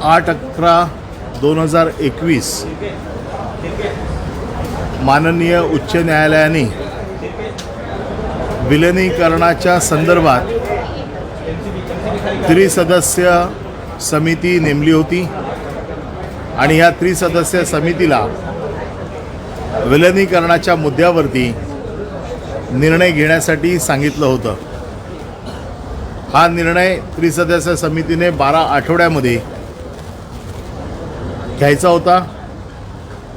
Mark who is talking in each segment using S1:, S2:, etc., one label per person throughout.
S1: 8/11/2021 माननीय उच्च न्यायालयाने विलिनीकरणाच्या संदर्भात त्रिसदस्य समिती नेमली होती आणि या त्रिसदस्य समितीला विलिनीकरणाच्या मुद्द्यावरती निर्णय घेण्यासाठी सांगितलं होतं। हा निर्णय त्रिसदस्य समितीने 12 आठवड्यामध्ये घ्यायचा होता।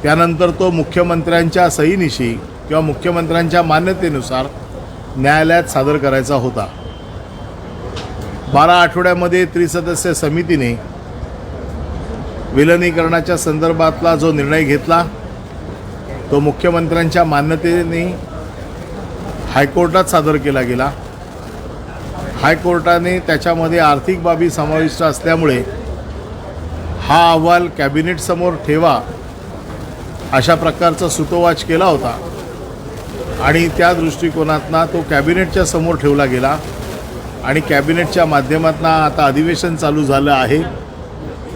S1: त्यानंतर तो मुख्यमंत्र्यांच्या सहीनिशी किंवा मुख्यमंत्र्यांच्या मान्यतेनुसार न्यायालयात सादर करायचा होता। 12 आठवड्यामध्ये त्रिसदस्य समितीने विलिनीकरणाच्या संदर्भातला जो निर्णय घेतला तो मुख्यमंत्र्यांच्या मान्यतेने हायकोर्टात सादर केला गेला। हायकोर्टाने त्याच्यामध्ये आर्थिक बाबी समाविष्ट असल्यामुळे हा अहवाल कॅबिनेट समोर ठेवा अशा प्रकारचा सूतोवाच केला होता आणि त्या दृष्टिकोनातून तो कॅबिनेटच्या समोर ठेवला गेला आणि कॅबिनेटच्या माध्यमातून आता अधिवेशन चालू झालं आहे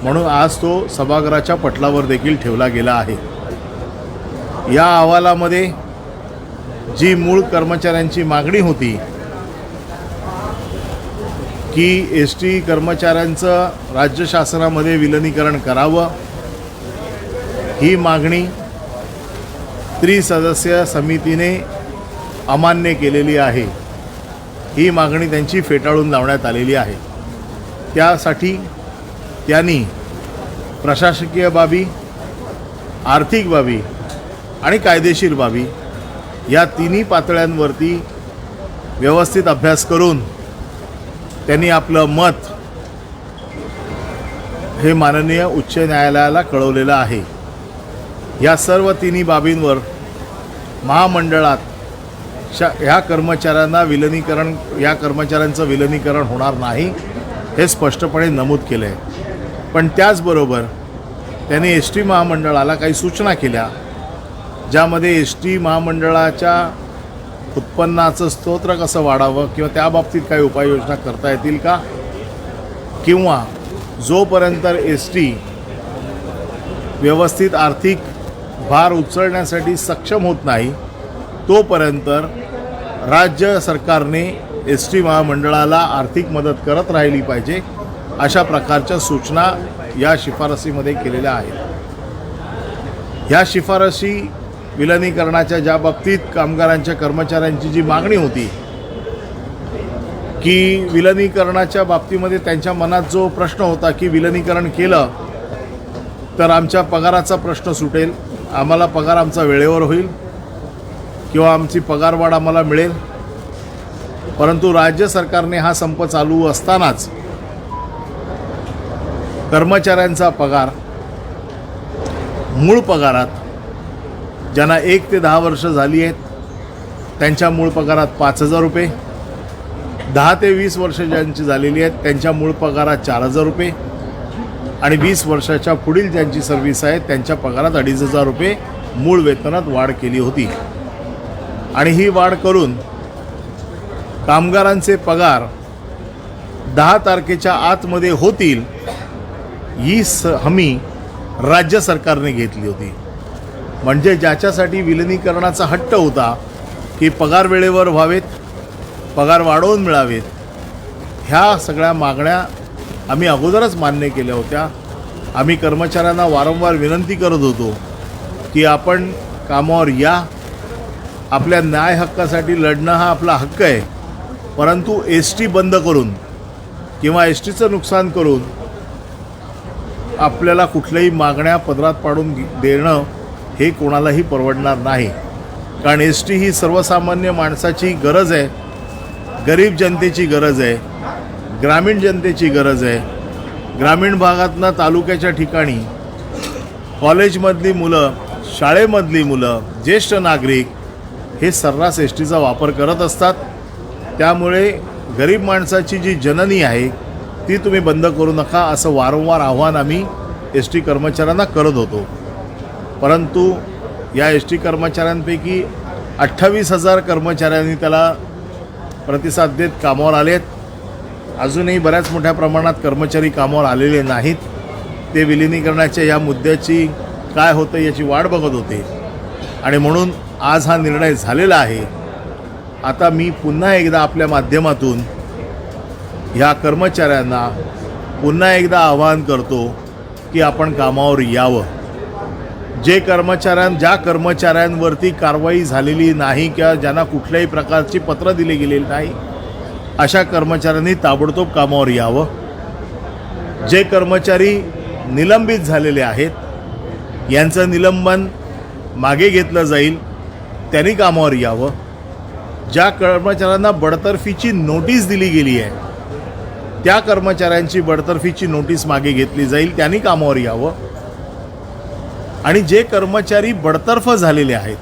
S1: म्हणून आज तो सभागृहाच्या पटलावर देखील ठेवला गेला आहे। या अहवालामध्ये जी मूळ कर्मचाऱ्यांची मागणी होती की एसटी कर्मचाऱ्यांचं राज्य शासनामध्ये विलिनीकरण करावं, ही मागणी त्रिसदस्य समितीने अमान्य केलेली आहे। ही मागणी त्यांची फेटाळून लावण्यात आलेली आहे। त्यासाठी त्यांनी प्रशासकीय बाबी, आर्थिक बाबी आणि कायदेशीर बाबी या तिन्ही पातळ्यांवरती व्यवस्थित अभ्यास करून त्यांनी आपलं मत हे माननीय उच्च न्यायालयाला कळवलेलं आहे। या सर्व तिन्ही बाबींवर महामंडळात ह्या कर्मचाऱ्यांचं विलिनीकरण होणार नाही हे स्पष्टपणे नमूद केलं आहे। पण त्याचबरोबर त्यांनी एस टी महामंडळाला काही सूचना केल्या ज्यामध्ये एस टी महामंडळाच्या उत्पन्नाचं स्तोत्र कसं वाढावं किंवा त्या बाबतीत काही उपाययोजना करता येतील का, किंवा जोपर्यंत एस टी व्यवस्थित आर्थिक भार उचलण्यासाठी सक्षम होत नाही तोपर्यंत राज्य सरकारने एस टी महामंडळाला आर्थिक मदत करत राहिली पाहिजे अशा प्रकारच्या सूचना या शिफारसीमध्ये केलेल्या आहेत। ह्या शिफारसी विलिनीकरणाच्या ज्या बाबतीत कामगारांच्या कर्मचाऱ्यांची जी मागणी होती की विलिनीकरणाच्या बाबतीमध्ये त्यांच्या मनात जो प्रश्न होता की विलिनीकरण केलं तर आमच्या पगाराचा प्रश्न सुटेल, आम्हाला पगार आमचा वेळेवर होईल किंवा आमची पगारवाढ आम्हाला मिळेल, परंतु राज्य सरकारने हा संप चालू असतानाच कर्मचाऱ्यांचा पगार मूळ पगारात ज्यांना 1 ते 10 वर्ष झाली आहेत त्यांच्या मूळ पगारात 5,000 रुपये, 10 ते 20 वर्ष ज्यांची झालेली आहेत त्यांच्या मूळ पगारात 4,000 रुपये आणि 20 वर्षाच्या पुढील ज्यांची सर्व्हिस आहे त्यांच्या पगारात 2,500 रुपये मूळ वेतनात वाढ केली होती। आणि ही वाढ करून कामगारांचे पगार 10 तारखेच्या आतमध्ये होतील ही हमी राज्य सरकारने घेतली होती। म्हणजे ज्याच्यासाठी विलिनीकरणाचा हट्ट होता की पगार वेळेवर व्हावेत, पगार वाढवून मिळावेत, ह्या सगळ्या मागण्या आम्ही अगोदरच मान्य केल्या होत्या। आम्ही कर्मचाऱ्यांना वारंवार विनंती करत होतो की आपण कामावर या, आपल्या न्याय हक्कासाठी लढणं हा आपला हक्क आहे, परंतु एस टी बंद करून किंवा एस टीचं नुकसान करून आपल्याला कुठल्याही मागण्या पदरात पाडून देणं हे कोणालाही परवडणार नाही। कारण एस टी ही सर्वसामान्य माणसाची गरज आहे, गरीब जनतेची गरज आहे, ग्रामीण जनतेची गरज आहे। ग्रामीण भागातनं तालुक्याच्या ठिकाणी कॉलेजमधली मुलं, शाळेमधली मुलं, ज्येष्ठ नागरिक हे सर्रास एस टीचा वापर करत असतात। त्यामुळे गरीब माणसाची जी जननी आहे ती तुम्ही बंद करू नका असं वारंवार आव्हान आम्ही एस टी कर्मचाऱ्यांना करत होतो। परंतु या एस टी कर्मचाऱ्यांपैकी 28,000 कर्मचाऱ्यांनी त्याला प्रतिसाद देत कामावर आलेत। अजूनही बऱ्याच मोठ्या प्रमाणात कर्मचारी कामावर आलेले नाहीत ते विलिनीकरणाच्या या मुद्द्याची काय होतं याची वाट बघत होते आणि म्हणून आज हा निर्णय झालेला आहे. आता मी पुन्हा एकदा आपल्या माध्यमातून ह्या कर्मचाऱ्यांना पुन्हा एकदा आवाहन करतो की आपण कामावर यावं. ज्या कर्मचाऱ्यांवरती कारवाई झालेली नाही किंवा ज्यांना कुठल्याही प्रकारची पत्र दिली गेलेली नाही अशा कर्मचाऱ्यांनी ताबडतोब कामावर यावं. जे कर्मचारी निलंबित झालेले आहेत यांचं निलंबन मागे घेतलं जाईल, त्यांनी कामावर यावं. ज्या कर्मचाऱ्यांना बडतर्फीची नोटीस दिली गेली आहे त्या कर्मचाऱ्यांची बडतर्फीची नोटीस मागे घेतली जाईल, त्यांनी कामावर यावं. आणि जे कर्मचारी बडतर्फ झालेले आहेत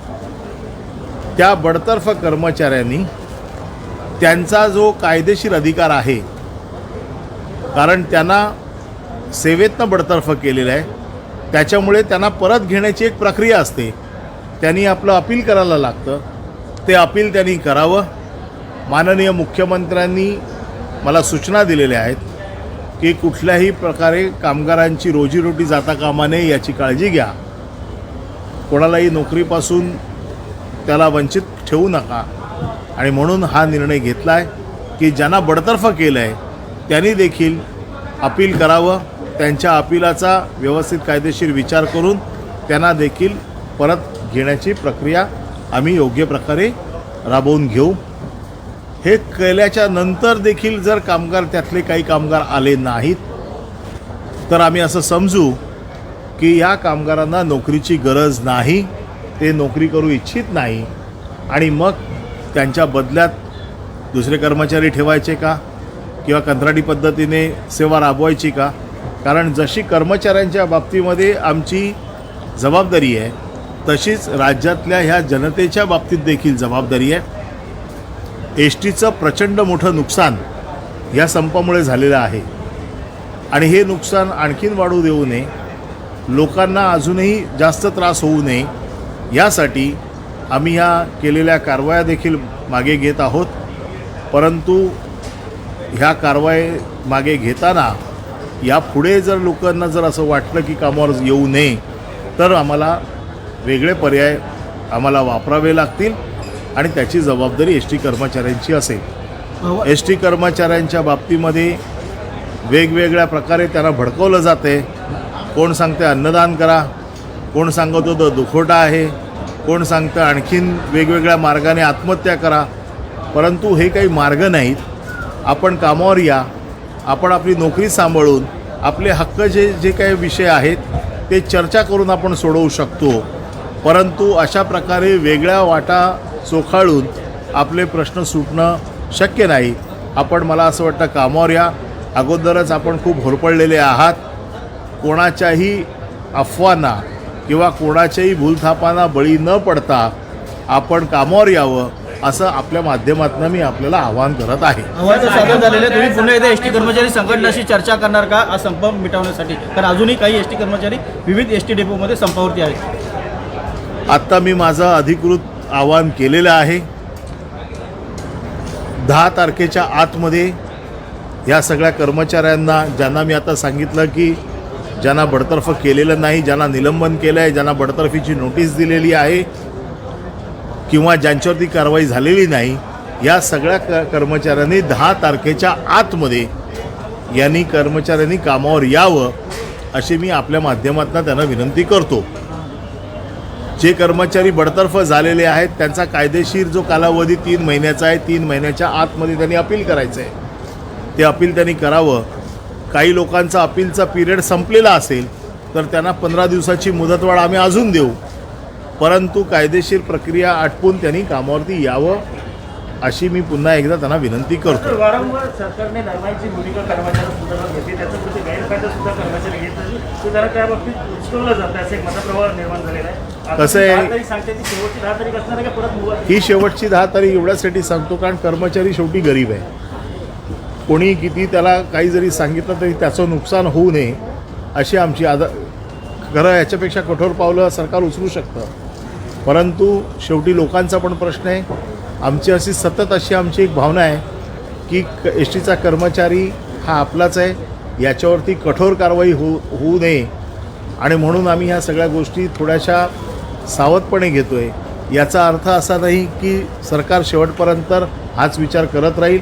S1: त्या बडतर्फ कर्मचाऱ्यांनी त्यांचा जो कायदेशीर अधिकार आहे, कारण त्यांना सेवेतनं बडतर्फ केलेलं आहे, त्याच्यामुळे त्यांना परत घेण्याची एक प्रक्रिया असते. त्यांनी आपलं अपील करायला लागतं. ते अपील त्यांनी करावं. माननीय मुख्यमंत्र्यांनी मला सूचना दिलेल्या आहेत की कुठल्याही प्रकारे कामगारांची रोजीरोटी जाता कामा नये याची काळजी घ्या. कोणालाही नोकरीपासून त्याला वंचित ठेवू नका. आणि म्हणून हा निर्णय घेतला आहे की ज्यांना बडतर्फ केलं आहे त्यांनी देखील अपील करावं. त्यांच्या अपिलाचा व्यवस्थित कायदेशीर विचार करून त्यांना देखील परत घेण्याची प्रक्रिया आम्ही योग्य प्रकारे राबवून घेऊ. हे केल्याच्या नंतर देखील जर त्यातले काही कामगार आले नाहीत तर आम्ही असं समजू की या कामगारांना नोकरीची गरज नाही, ते नोकरी करू इच्छित नाही आणि मग त्यांच्या बदल्यात दुसरे कर्मचारी ठेवायचे का किंवा कंत्राटी पद्धतीने सेवा राबवायची का. कारण जशी कर्मचाऱ्यांच्या बाबतीमध्ये आमची जबाबदारी आहे तशीच राज्यातल्या ह्या जनतेच्या बाबतीत देखील जबाबदारी आहे. एस टीचं प्रचंड मोठं नुकसान या संपामुळे झालेलं आहे आणि हे नुकसान आणखीन वाढू देऊ नये, लोकांना अजूनही जास्त त्रास होऊ नये यासाठी आम्ही ह्या केलेल्या कारवाया देखील मागे घेत आहोत. परंतु ह्या कारवाई मागे घेताना यापुढे जर लोकांना जर असं वाटलं की कामावर येऊ नये तर आम्हाला वेगळे पर्याय वापरावे लागतील आणि त्याची जबाबदारी एस टी कर्मचाऱ्यांची असेल. एस टी कर्मचाऱ्यांच्या बाबतीमध्ये वेगवेगळ्या प्रकारे त्यांना भडकवलं जाते. कोण सांगते अन्नदान करा, कोण सांगत होतं दुखवटा आहे, कोण सांगतं आणखीन वेगवेगळ्या मार्गाने आत्महत्या करा. परंतु हे काही मार्ग नाहीत. आपण कामावर या, आपण आपली नोकरी सांभाळून आपले हक्क जे काही विषय आहेत ते चर्चा करून आपण सोडवू शकतो. परंतु अशा प्रकारे वेगळ्या वाटा चोखाळून आपले प्रश्न सुटणं शक्य नाही. आपण मला असं वाटतं कामावर या. अगोदरच आपण खूप होरपळलेले आहात. कोणाच्याही अफवांना किंवा कोणाच्याही भूलथापांना बळी न पडता आपण कामावर यावं असं आपल्या माध्यमातून मी आपल्याला आवाहन करत आहे.
S2: आव्हान सादर झालेले तुम्ही पुन्हा एकदा एस टी कर्मचारी संघटनाशी चर्चा करणार का हा संप मिटवण्यासाठी? कारण अजूनही काही एस टी कर्मचारी विविध एस टी डेपोमध्ये संपावरती आहेत.
S1: आत्ता मी माझं अधिकृत आवाहन केलेलं आहे. 10 तारखेच्या आतमध्ये या सगळ्या कर्मचाऱ्यांना, ज्यांना मी आता सांगितलं की ज्यांना बडतर्फ केलेलं नाही, ज्यांना निलंबन केलं आहे, ज्यांना बडतर्फीची नोटीस दिलेली आहे किंवा ज्यांच्यावरती कारवाई झालेली नाही, या सगळ्या कर्मचाऱ्यांनी 10 तारखेच्या आतमध्ये कर्मचाऱ्यांनी कामावर यावं अशी मी आपल्या माध्यमातून त्यांना विनंती करतो. जे कर्मचारी बडतर्फ झालेले आहेत त्यांचा कायदेशीर जो कालावधी 3 महिन्याचा आहे, 3 महिन्याच्या आतमध्ये त्यांनी अपील करायचं आहे. ते अपील त्यांनी करावं. काही लोकांचा अपीलचा पिरियड संपलेला असेल तर त्यांना 15 दिवसाची मुदतवाढ आम्ही अजून देऊ. परंतु कायदेशीर प्रक्रिया आटपून त्यांनी कामावरती यावं अशी मी पुन्हा एकदा त्यांना विनंती करतो.
S3: वारंवार सरकारने धर्माची भूमिका कर्मचाऱ्यांसंदर्भात घेतली, त्याचा गैरफायदा सुद्धा कर्मचारी घेत तर त्याला त्या बाबतीत उचलवलं जातं असं एक मतप्रवाह निर्माण झालेला आहे.
S1: कसं आहे,
S3: सांगते ती शेवटची 10 तारीख असणार आहे का परत मुवा?
S1: ही शेवटची 10 तारीख एवढ्यासाठी सांगतो कारण कर्मचारी शेवटी गरीब आहे. कोणी किती त्याला काही जरी सांगितलं तरी त्याचं नुकसान होऊ नये अशी आमची खरं याच्यापेक्षा कठोर पावलं सरकार उचलू शकतं. परंतु शेवटी लोकांचा पण प्रश्न आहे. आमची आमची एक भावना आहे की एस टीचा कर्मचारी हा आपलाच आहे. याच्यावरती कठोर कारवाई होऊ नये आणि म्हणून आम्ही ह्या सगळ्या गोष्टी थोड्याशा सावधपणे घेतो आहे. याचा अर्थ असा नाही की सरकार शेवटपर्यंत हाच विचार करत राहील.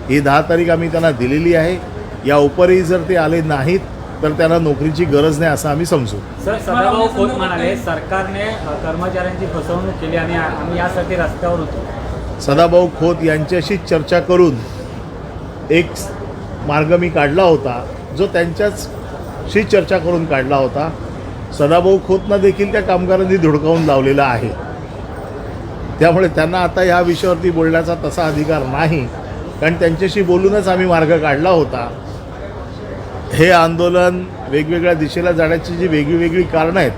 S1: ही 10 तारीख आम्ही त्यांना दिलेली आहे. या उपरही जर ते आले नाहीत तर त्यांना नोकरीची गरज नाही असं आम्ही समजू.
S4: सर, सदाभाऊ खोत म्हणाले सरकारने कर्मचाऱ्यांची फसवणूक केली आणि आम्ही यासाठी रस्त्यावर होतो.
S1: सदाभाऊ खोत यांच्याशी चर्चा करून एक मार्ग मी काढला होता, जो त्यांच्याचशी चर्चा करून काढला होता. सदाभाऊ खोतना देखील त्या कामगारांनी धुडकावून लावलेला आहे. त्यामुळे त्यांना आता ह्या विषयावरती बोलण्याचा तसा अधिकार नाही, कारण त्यांच्याशी बोलूनच आम्ही मार्ग काढला होता. हे आंदोलन वेगवेगळ्या दिशेला जाण्याची जी वेगळी कारणं आहेत,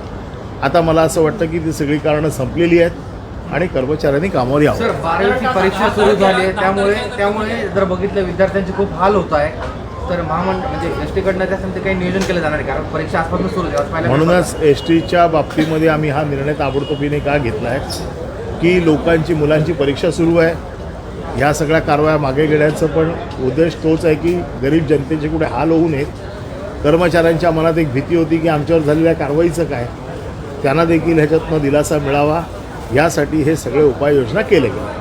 S1: आता मला असं वाटतं की ती सगळी कारणं संपलेली आहेत आणि कर्मचाऱ्यांनी कामावर यावं.
S5: सर, 12वीची परीक्षा सुरू झाली आहे, त्यामुळे जर बघितलं विद्यार्थ्यांचे खूप हाल होत आहे. तर म्हणजे एस टीकडनं त्यासाठी काही नियोजन केलं जाणार आहे, कारण परीक्षा आजपासून सुरू झाली.
S1: म्हणूनच एस टीच्या बाबतीमध्ये आम्ही हा निर्णय ताबडतोबीने का घेतला आहे की लोकांची मुलांची परीक्षा सुरू आहे. ह्या सगळ्या कारवाया मागे घेण्याचा पण उद्देश तोच आहे की गरीब जनतेचे कुठे हाल होऊ नयेत. कर्मचाऱ्यांच्या मनात एक भीती होती की आमच्यावर झालेल्या कारवाईचं काय, त्यांना देखील ह्याच्यातनं दिलासा मिळावा यासाठी हे सगळे उपाययोजना केले गेले.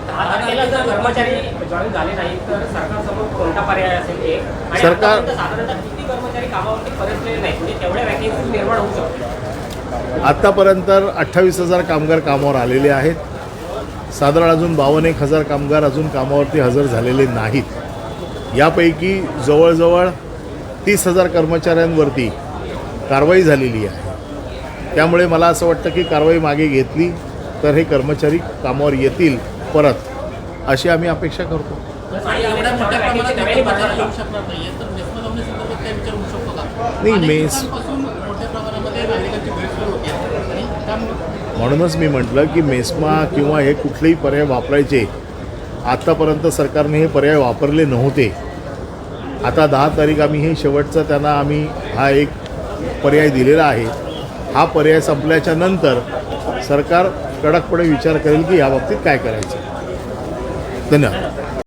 S4: कर्मचारी जॉईन झाले नाही तर सरकारसमोर कोणता पर्याय असेल?
S1: सरकार
S4: साधारणतः किती कर्मचारी कामावरती परतलेले नाही, म्हणजे तेवढ्या वॅकेन्सी निर्माण होऊ शकतात?
S1: आत्तापर्यंत 28,000 कामगार कामावर आलेले आहेत. साधारण अजून 52,000 कामगार अजून कामावरती हजर झालेले नाहीत. यापैकी जवळजवळ 30,000 कर्मचाऱ्यांवरती कारवाई झालेली आहे. त्यामुळे मला असं वाटतं की कारवाई मागे घेतली तर हे कर्मचारी कामावर येतील परत, अशी आम्ही अपेक्षा करतो. नाही, मेस म्हणूनच मी म्हटलं की मेस्मा किंवा हे कुठलेही पर्याय वापरायचे, आत्तापर्यंत सरकारने हे पर्याय वापरले नव्हते. आता 10 तारीख आम्ही हे शेवटचा त्यांना आम्ही हा एक पर्याय दिलेला आहे. हा पर्याय संपल्याच्या नंतर सरकार कडकपणे विचार करेल की याबाबतीत काय करायचं. धन्यवाद.